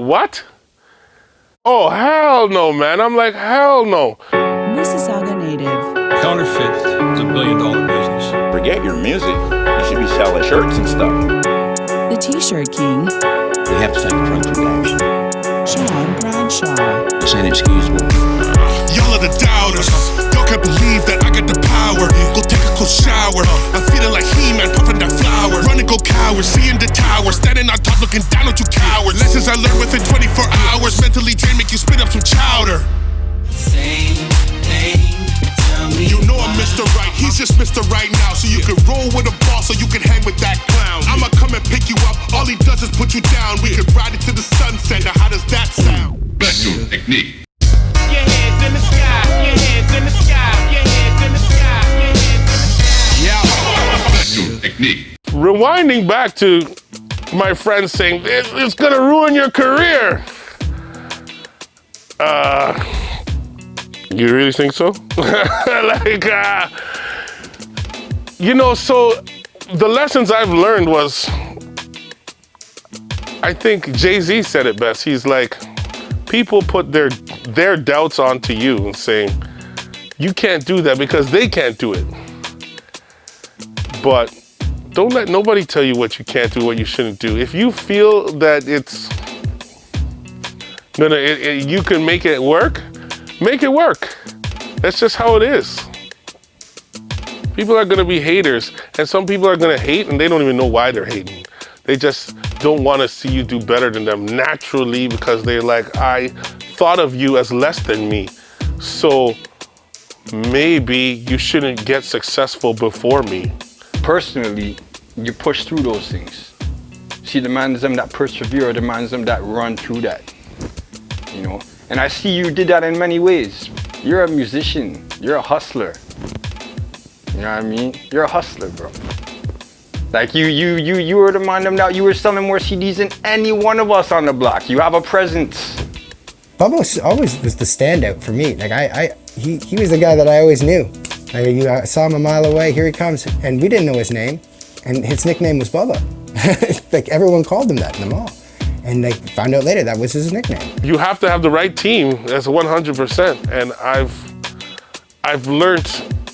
What? Oh, hell no, man. I'm like, hell no. Mississauga native. Counterfeit is $1 billion business. Forget your music. You should be selling shirts and stuff. The T-shirt king. We have to take approach with action. Sean Bradshaw. It's inexcusable. Y'all are the doubters. Y'all can't believe that I got the power. Go take a cold shower. I'm feeling like He-Man, puffing that flower. Run and go coward, seeing the tower. Standing on top, looking down at you cowards. Lessons I learned within 24 hours. Mentally drained, make you spit up some chowder. Same thing. You know I'm Mr. Right, he's just Mr. Right now. So you can roll with a boss, so you can hang with that clown. I'ma come and pick you up, all he does is put you down. We can ride it to the sunset, now how does that sound? Special technique. Your head's in the sky, your head's in the sky, your head's in the sky, your head's in the sky. Special technique. Rewinding back to my friend saying, it's gonna ruin your career. You really think so? So the lessons I've learned was, I think Jay-Z said it best. He's like, people put their doubts onto you and saying, you can't do that because they can't do it. But don't let nobody tell you what you can't do, what you shouldn't do. If you feel that you can make it work, make it work. That's just how it is. People are gonna be haters, and some people are gonna hate and they don't even know why they're hating. They just don't wanna see you do better than them naturally because they're like, I thought of you as less than me. So maybe you shouldn't get successful before me. Personally, you push through those things. See, the man's them that persevere, the man's them that run through that. You know? And I see you did that in many ways. You're a musician, you're a hustler. You know what I mean? You're a hustler, bro. Like you were the man them that you were selling more CDs than any one of us on the block. You have a presence. Bubba always was the standout for me. Like he was the guy that I always knew. I saw him a mile away, here he comes, and we didn't know his name, and his nickname was Bubba. Like everyone called him that in the mall. And they found out later that was his nickname. You have to have the right team. That's 100%. And I've learned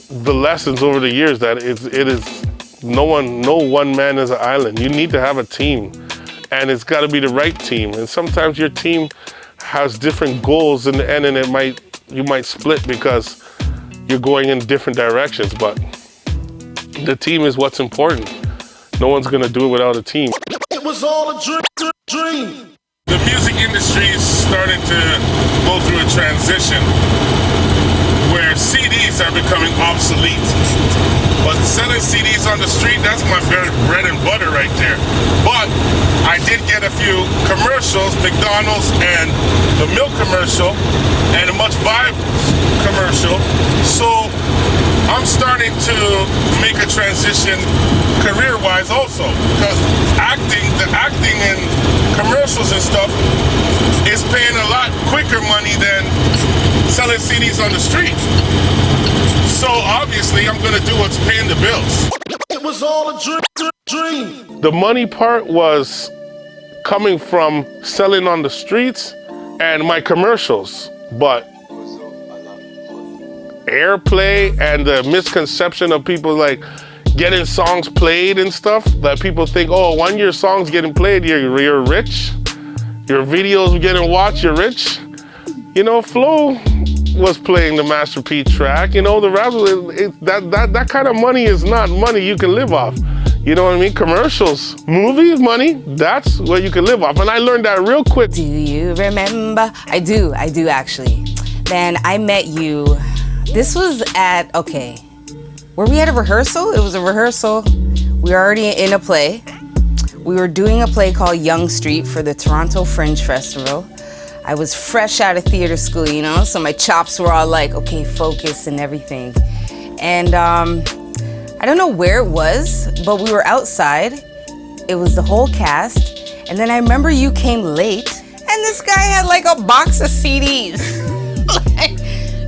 the lessons over the years that it is no one man is an island. You need to have a team, and it's got to be the right team. And sometimes your team has different goals in the end, and you might split because you're going in different directions. But the team is what's important. No one's gonna do it without a team. It was all a dream. The music industry is starting to go through a transition where CDs are becoming obsolete. But selling CDs on the street, that's my bread and butter right there. But I did get a few commercials, McDonald's and the milk commercial, and a Much Vibe commercial. So I'm starting to make a transition career-wise also, because the acting and commercials and stuff is paying a lot quicker money than selling CDs on the street. So obviously I'm gonna do what's paying the bills. It was all a dream. The money part was coming from selling on the streets and my commercials, but airplay and the misconception of people like getting songs played and stuff, that people think, oh, when your song's getting played, you're rich. Your videos getting watched, you're rich. You know, Flo was playing the Master P track. You know, the rap, that kind of money is not money you can live off. You know what I mean? Commercials, movies, money, that's what you can live off. And I learned that real quick. Do you remember? I do actually. Then I met you. This was were we at a rehearsal? It was a rehearsal. We were already in a play. We were doing a play called Young Street for the Toronto Fringe Festival. I was fresh out of theater school, you know, so my chops were all like, okay, focus and everything. And I don't know where it was, but we were outside. It was the whole cast. And then I remember you came late, and this guy had like a box of CDs. Like,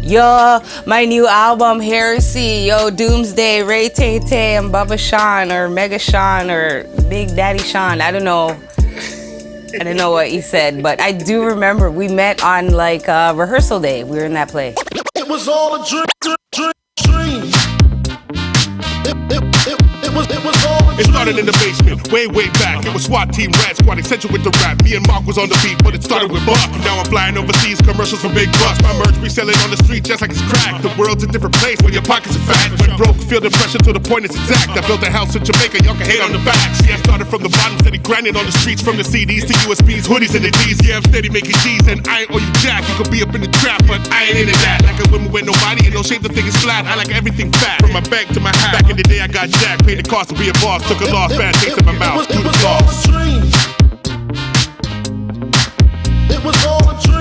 yo, my new album, Heresy, yo, Doomsday, Ray Tay Tay, and Bubba Sean, or Mega Sean, or Big Daddy Sean, I don't know. I didn't know what he said, but I do remember we met on like rehearsal day. We were in that play. It was all a dream. It started in the basement, way back. It was SWAT team, Rat Squad, essential with the rap. Me and Mark was on the beat, but it started with Buck. Now I'm flying overseas, commercials for big bucks. My merch reselling on the street just like it's crack. The world's a different place when your pockets are fat. When broke, feel the pressure to the point it's exact. I built a house in Jamaica, y'all can hate on the facts. See, I started from the bottom, steady grinding on the streets. From the CDs to USBs, hoodies and the D's. Yeah, I'm steady making G's, and I ain't owe you jack. You could be up in the trap, but I ain't into that. Like a woman with nobody and no shape, the thing is flat. I like everything fat, from my bank to my hat. Back in the day, I got jack, paid the cost to be a boss. Took a loss, bad taste in my mouth. It was all a dream. It was all a dream.